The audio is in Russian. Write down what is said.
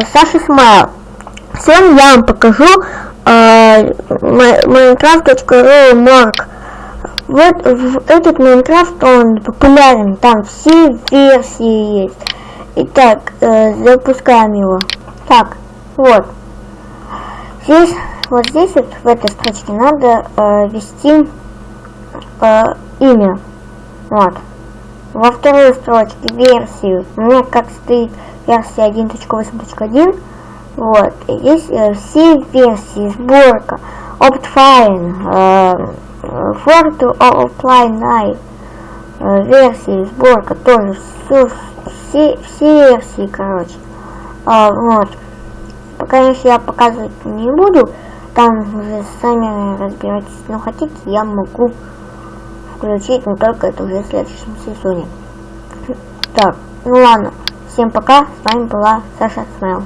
Саша Смайл. Сегодня я вам покажу Minecraft.ru Morg. Вот этот Minecraft, он популярен, там все версии есть. Итак, запускаем его. Так, вот. Здесь, вот здесь, вот в этой строчке надо ввести имя. Вот. Во второй строчке версию. У меня как стоит версия 1.8.1. Вот. И здесь все версии, сборка, Optifine, For to Offline версии, сборка тоже. Все версии, короче. Вот. Конечно, я показывать не буду. Там уже сами разбирайтесь. Но хотите, я могу включить, но только это уже в следующем сезоне. Так, ну ладно. Всем пока. С вами была Саша Смайл.